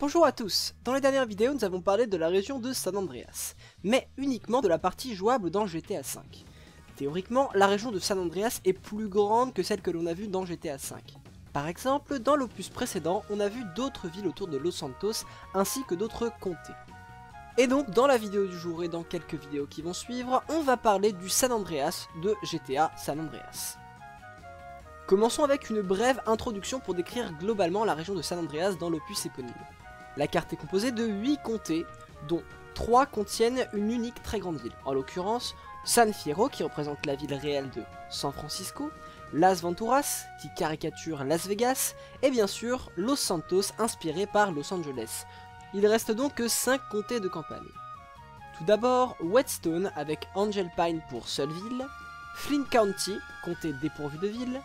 Bonjour à tous, dans les dernières vidéos nous avons parlé de la région de San Andreas, mais uniquement de la partie jouable dans GTA V. Théoriquement, la région de San Andreas est plus grande que celle que l'on a vue dans GTA V. Par exemple, dans l'opus précédent, on a vu d'autres villes autour de Los Santos, ainsi que d'autres comtés. Et donc, dans la vidéo du jour et dans quelques vidéos qui vont suivre, on va parler du San Andreas de GTA San Andreas. Commençons avec une brève introduction pour décrire globalement la région de San Andreas dans l'opus éponyme. La carte est composée de 8 comtés, dont 3 contiennent une unique très grande ville, en l'occurrence San Fierro qui représente la ville réelle de San Francisco, Las Venturas qui caricature Las Vegas, et bien sûr Los Santos inspiré par Los Angeles. Il reste donc que 5 comtés de campagne. Tout d'abord Whetstone avec Angel Pine pour seule ville, Flint County, comté dépourvu de ville,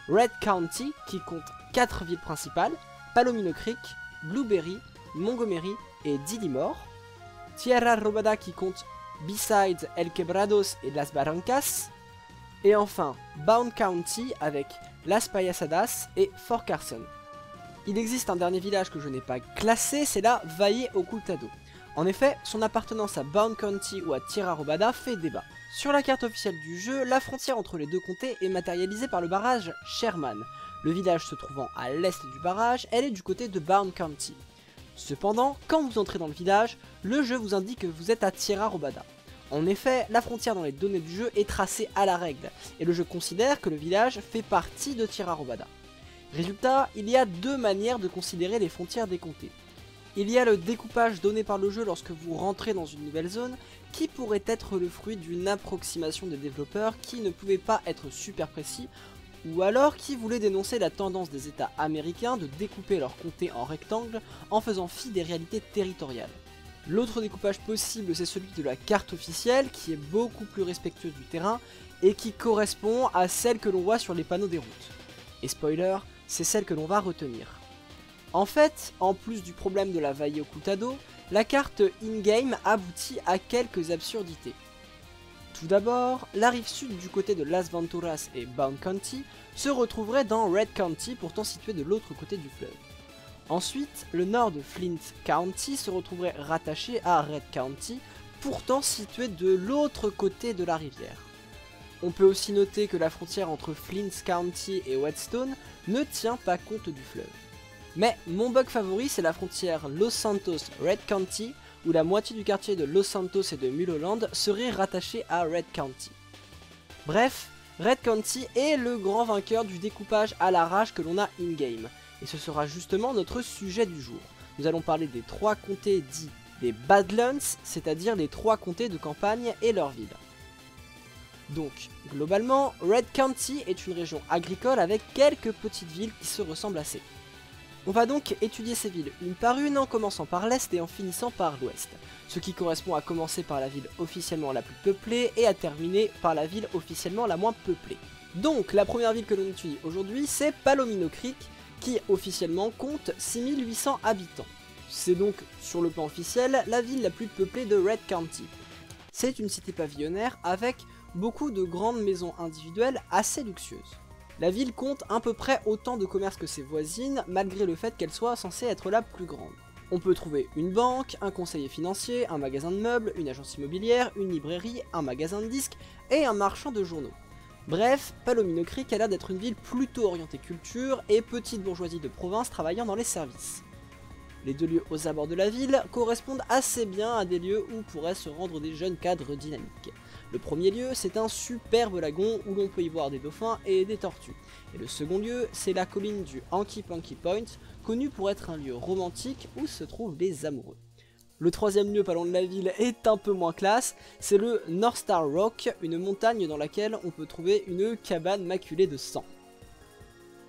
Red County qui compte 4 villes principales, Palomino Creek, Blueberry, Montgomery et Dillimore, Tierra Robada qui compte Besides El Quebrados et Las Barrancas, et enfin Bound County avec Las Payasadas et Fort Carson. Il existe un dernier village que je n'ai pas classé, c'est la Valle Ocultado. En effet, son appartenance à Bound County ou à Tierra Robada fait débat. Sur la carte officielle du jeu, la frontière entre les deux comtés est matérialisée par le barrage Sherman. Le village se trouvant à l'est du barrage, elle est du côté de Bound County. Cependant, quand vous entrez dans le village, le jeu vous indique que vous êtes à Tierra Robada. En effet, la frontière dans les données du jeu est tracée à la règle, et le jeu considère que le village fait partie de Tierra Robada. Résultat, il y a deux manières de considérer les frontières des comtés. Il y a le découpage donné par le jeu lorsque vous rentrez dans une nouvelle zone, qui pourrait être le fruit d'une approximation des développeurs qui ne pouvait pas être super précis, ou alors qui voulait dénoncer la tendance des États américains de découper leurs comtés en rectangles en faisant fi des réalités territoriales. L'autre découpage possible, c'est celui de la carte officielle, qui est beaucoup plus respectueuse du terrain, et qui correspond à celle que l'on voit sur les panneaux des routes. Et spoiler, c'est celle que l'on va retenir. En fait, en plus du problème de la Valle Ocultado, la carte in-game aboutit à quelques absurdités. Tout d'abord, la rive sud du côté de Las Venturas et Bound County se retrouverait dans Red County, pourtant situé de l'autre côté du fleuve. Ensuite, le nord de Flint County se retrouverait rattaché à Red County, pourtant situé de l'autre côté de la rivière. On peut aussi noter que la frontière entre Flint County et Whetstone ne tient pas compte du fleuve. Mais mon bug favori, c'est la frontière Los Santos-Red County, où la moitié du quartier de Los Santos et de Mulholland serait rattaché à Red County. Bref, Red County est le grand vainqueur du découpage à l'arrache que l'on a in-game, et ce sera justement notre sujet du jour. Nous allons parler des 3 comtés dits des Badlands, c'est-à-dire les 3 comtés de campagne et leurs villes. Donc, globalement, Red County est une région agricole avec quelques petites villes qui se ressemblent assez. On va donc étudier ces villes une par une en commençant par l'est et en finissant par l'ouest, ce qui correspond à commencer par la ville officiellement la plus peuplée et à terminer par la ville officiellement la moins peuplée. Donc la première ville que l'on étudie aujourd'hui c'est Palomino Creek qui officiellement compte 6800 habitants. C'est donc sur le plan officiel la ville la plus peuplée de Red County. C'est une cité pavillonnaire avec beaucoup de grandes maisons individuelles assez luxueuses. La ville compte à peu près autant de commerces que ses voisines, malgré le fait qu'elle soit censée être la plus grande. On peut trouver une banque, un conseiller financier, un magasin de meubles, une agence immobilière, une librairie, un magasin de disques et un marchand de journaux. Bref, Palomino Creek a l'air d'être une ville plutôt orientée culture et petite bourgeoisie de province travaillant dans les services. Les deux lieux aux abords de la ville correspondent assez bien à des lieux où pourraient se rendre des jeunes cadres dynamiques. Le premier lieu, c'est un superbe lagon où l'on peut y voir des dauphins et des tortues. Et le second lieu, c'est la colline du Hanky Panky Point, connue pour être un lieu romantique où se trouvent les amoureux. Le troisième lieu pas loin de la ville est un peu moins classe, c'est le North Star Rock, une montagne dans laquelle on peut trouver une cabane maculée de sang.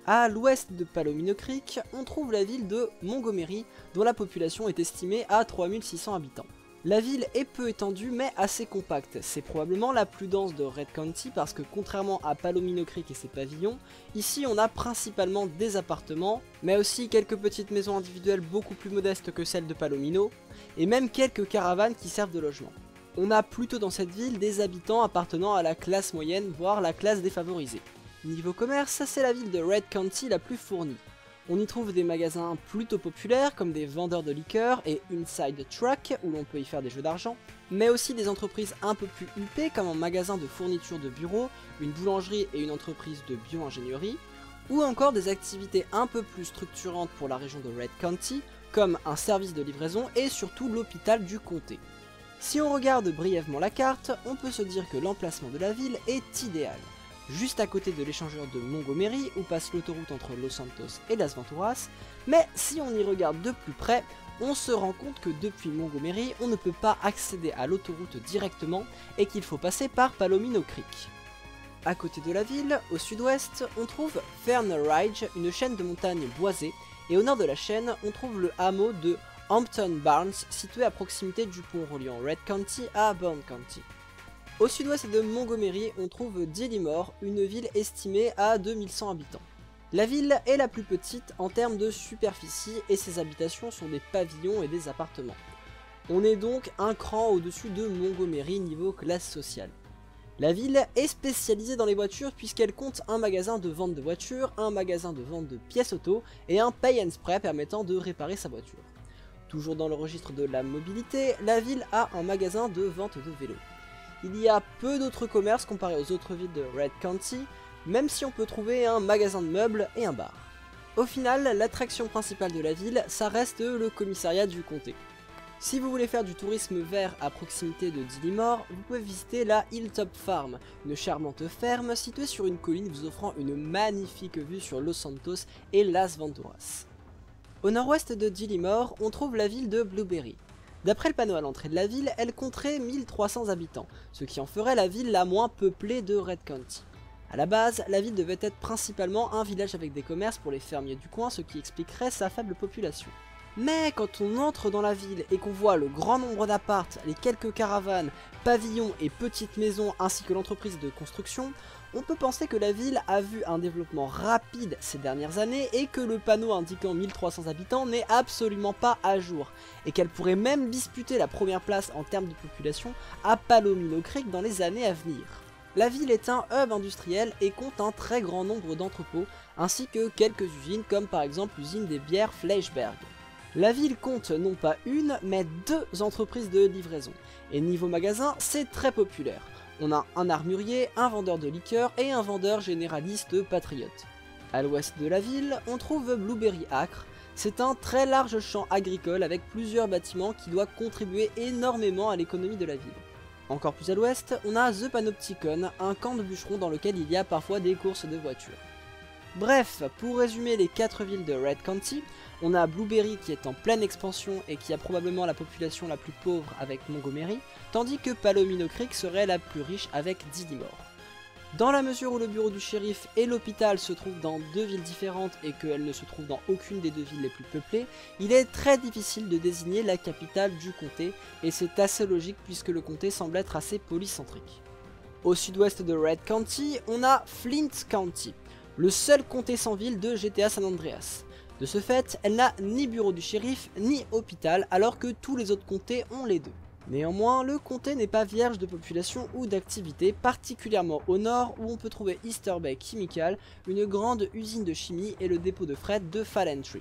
À l'ouest de Palomino Creek, on trouve la ville de Montgomery, dont la population est estimée à 3600 habitants. La ville est peu étendue mais assez compacte, c'est probablement la plus dense de Red County parce que contrairement à Palomino Creek et ses pavillons, ici on a principalement des appartements, mais aussi quelques petites maisons individuelles beaucoup plus modestes que celles de Palomino, et même quelques caravanes qui servent de logement. On a plutôt dans cette ville des habitants appartenant à la classe moyenne, voire la classe défavorisée. Niveau commerce, c'est la ville de Red County la plus fournie. On y trouve des magasins plutôt populaires comme des vendeurs de liqueurs et Inside Truck où l'on peut y faire des jeux d'argent, mais aussi des entreprises un peu plus huppées comme un magasin de fourniture de bureau, une boulangerie et une entreprise de bio-ingénierie, ou encore des activités un peu plus structurantes pour la région de Red County comme un service de livraison et surtout l'hôpital du comté. Si on regarde brièvement la carte, on peut se dire que l'emplacement de la ville est idéal. Juste à côté de l'échangeur de Montgomery où passe l'autoroute entre Los Santos et Las Venturas, mais si on y regarde de plus près, on se rend compte que depuis Montgomery, on ne peut pas accéder à l'autoroute directement et qu'il faut passer par Palomino Creek. À côté de la ville, au sud-ouest, on trouve Fern Ridge, une chaîne de montagnes boisées, et au nord de la chaîne, on trouve le hameau de Hampton Barnes, situé à proximité du pont reliant Red County à Bourne County. Au sud-ouest de Montgomery, on trouve Dillymore, une ville estimée à 2100 habitants. La ville est la plus petite en termes de superficie et ses habitations sont des pavillons et des appartements. On est donc un cran au-dessus de Montgomery niveau classe sociale. La ville est spécialisée dans les voitures puisqu'elle compte un magasin de vente de voitures, un magasin de vente de pièces auto et un pay and spray permettant de réparer sa voiture. Toujours dans le registre de la mobilité, la ville a un magasin de vente de vélos. Il y a peu d'autres commerces comparés aux autres villes de Red County, même si on peut trouver un magasin de meubles et un bar. Au final, l'attraction principale de la ville, ça reste le commissariat du comté. Si vous voulez faire du tourisme vert à proximité de Dillymore, vous pouvez visiter la Hilltop Farm, une charmante ferme située sur une colline vous offrant une magnifique vue sur Los Santos et Las Venturas. Au nord-ouest de Dillymore, on trouve la ville de Blueberry. D'après le panneau à l'entrée de la ville, elle compterait 1300 habitants, ce qui en ferait la ville la moins peuplée de Red County. A la base, la ville devait être principalement un village avec des commerces pour les fermiers du coin, ce qui expliquerait sa faible population. Mais quand on entre dans la ville et qu'on voit le grand nombre d'apparts, les quelques caravanes, pavillons et petites maisons ainsi que l'entreprise de construction, on peut penser que la ville a vu un développement rapide ces dernières années et que le panneau indiquant 1300 habitants n'est absolument pas à jour, et qu'elle pourrait même disputer la première place en termes de population à Palomino Creek dans les années à venir. La ville est un hub industriel et compte un très grand nombre d'entrepôts, ainsi que quelques usines comme par exemple l'usine des bières Fleischberg. La ville compte non pas une, mais deux entreprises de livraison, et niveau magasin, c'est très populaire. On a un armurier, un vendeur de liqueurs et un vendeur généraliste patriote. À l'ouest de la ville, on trouve Blueberry Acre. C'est un très large champ agricole avec plusieurs bâtiments qui doivent contribuer énormément à l'économie de la ville. Encore plus à l'ouest, on a The Panopticon, un camp de bûcherons dans lequel il y a parfois des courses de voitures. Bref, pour résumer les 4 villes de Red County, on a Blueberry qui est en pleine expansion et qui a probablement la population la plus pauvre avec Montgomery, tandis que Palomino Creek serait la plus riche avec Dillymore. Dans la mesure où le bureau du shérif et l'hôpital se trouvent dans deux villes différentes et qu'elles ne se trouvent dans aucune des deux villes les plus peuplées, il est très difficile de désigner la capitale du comté, et c'est assez logique puisque le comté semble être assez polycentrique. Au sud-ouest de Red County, on a Flint County, le seul comté sans ville de GTA San Andreas. De ce fait, elle n'a ni bureau du shérif ni hôpital, alors que tous les autres comtés ont les deux. Néanmoins, le comté n'est pas vierge de population ou d'activité, particulièrement au nord où on peut trouver Easter Bay Chemical, une grande usine de chimie et le dépôt de fret de Falentry.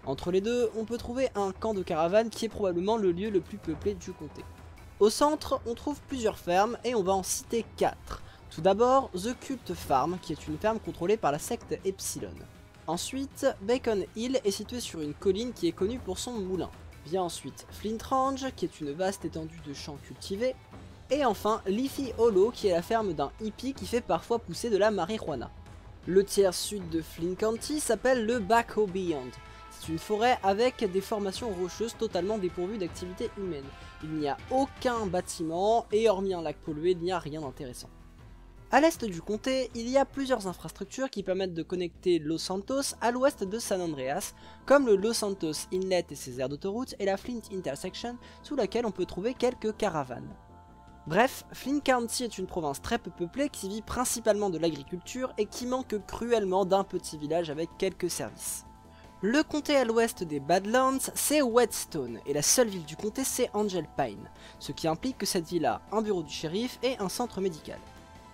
Entre les deux, on peut trouver un camp de caravane qui est probablement le lieu le plus peuplé du comté. Au centre, on trouve plusieurs fermes et on va en citer 4. Tout d'abord, The Cult Farm, qui est une ferme contrôlée par la secte Epsilon. Ensuite, Bacon Hill est situé sur une colline qui est connue pour son moulin. Vient ensuite Flint Range, qui est une vaste étendue de champs cultivés. Et enfin, Leafy Hollow, qui est la ferme d'un hippie qui fait parfois pousser de la marijuana. Le tiers sud de Flint County s'appelle le Backhoe Beyond. C'est une forêt avec des formations rocheuses totalement dépourvues d'activité humaine. Il n'y a aucun bâtiment et hormis un lac pollué, il n'y a rien d'intéressant. À l'est du comté, il y a plusieurs infrastructures qui permettent de connecter Los Santos à l'ouest de San Andreas, comme le Los Santos Inlet et ses aires d'autoroute et la Flint Intersection, sous laquelle on peut trouver quelques caravanes. Bref, Flint County est une province très peu peuplée qui vit principalement de l'agriculture et qui manque cruellement d'un petit village avec quelques services. Le comté à l'ouest des Badlands, c'est Whetstone, et la seule ville du comté c'est Angel Pine, ce qui implique que cette ville a un bureau du shérif et un centre médical.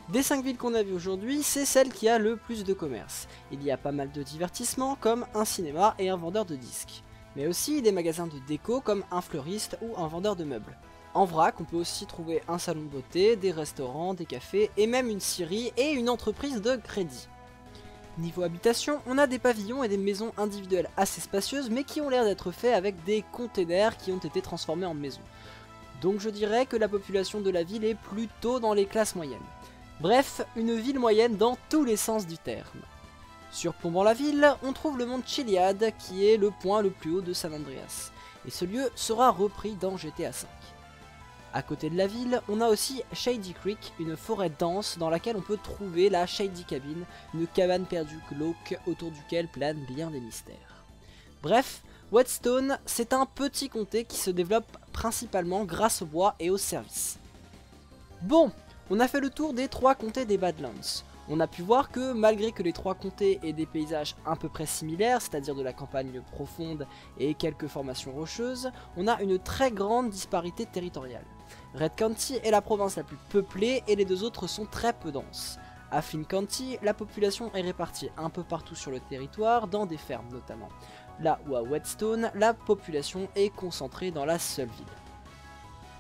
Des 5 villes qu'on a vues aujourd'hui, c'est celle qui a le plus de commerce. Il y a pas mal de divertissements comme un cinéma et un vendeur de disques. Mais aussi des magasins de déco comme un fleuriste ou un vendeur de meubles. En vrac, on peut aussi trouver un salon de beauté, des restaurants, des cafés et même une scierie et une entreprise de crédit. Niveau habitation, on a des pavillons et des maisons individuelles assez spacieuses mais qui ont l'air d'être faits avec des containers qui ont été transformés en maisons. Donc je dirais que la population de la ville est plutôt dans les classes moyennes. Bref, une ville moyenne dans tous les sens du terme. Surplombant la ville, on trouve le mont Chiliad qui est le point le plus haut de San Andreas. Et ce lieu sera repris dans GTA V. À côté de la ville, on a aussi Shady Creek, une forêt dense dans laquelle on peut trouver la Shady Cabin, une cabane perdue glauque autour duquel planent bien des mystères. Bref, Whetstone, c'est un petit comté qui se développe principalement grâce au bois et aux services. Bon, on a fait le tour des 3 comtés des Badlands. On a pu voir que malgré que les 3 comtés aient des paysages à peu près similaires, c'est-à-dire de la campagne profonde et quelques formations rocheuses, on a une très grande disparité territoriale. Red County est la province la plus peuplée et les 2 autres sont très peu denses. À Flint County, la population est répartie un peu partout sur le territoire, dans des fermes notamment. Là où à Whetstone, la population est concentrée dans la seule ville.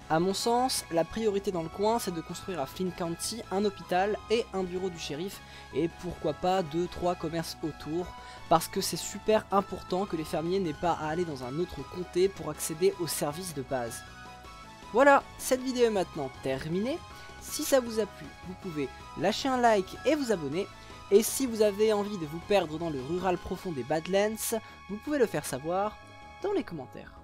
A mon sens, la priorité dans le coin, c'est de construire à Flint County un hôpital et un bureau du shérif, et pourquoi pas 2-3 commerces autour, parce que c'est super important que les fermiers n'aient pas à aller dans un autre comté pour accéder aux services de base. Voilà, cette vidéo est maintenant terminée. Si ça vous a plu, vous pouvez lâcher un like et vous abonner. Et si vous avez envie de vous perdre dans le rural profond des Badlands, vous pouvez le faire savoir dans les commentaires.